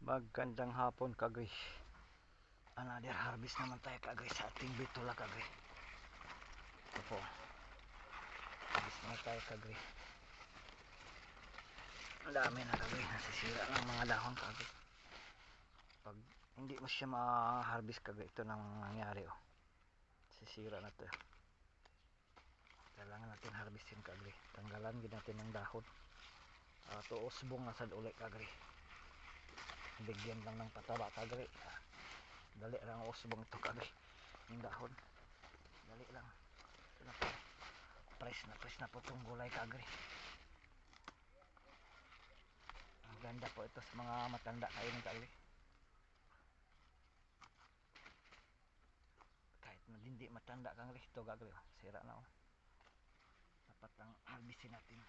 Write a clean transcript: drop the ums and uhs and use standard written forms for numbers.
Magandang hapon kagay. Another harvest naman tayo kagay sa ating bitola kagay. Ito po. Harvest naman tayo kagay. Ang dami na kagay. Nasisira ng mga dahon kagay. Pag hindi mo siya ma-harvest kagay, ito nang nangyari oh. Sisira na to. Kailangan natin harvestin kagay. Tanggalan din natin ng dahon. Tuosbong na sad ulit kagay. Bigyan lang ng pataba kagay. Dali lang usbong ito kagay. Yung dahon. Dali lang. Press na po itong gulay kagay. Ang ganda po ito sa mga matanda kainin kagay. Kahit na hindi matanda kagay. Ito kagay. Sira na oh. Dapat lang harvestin natin.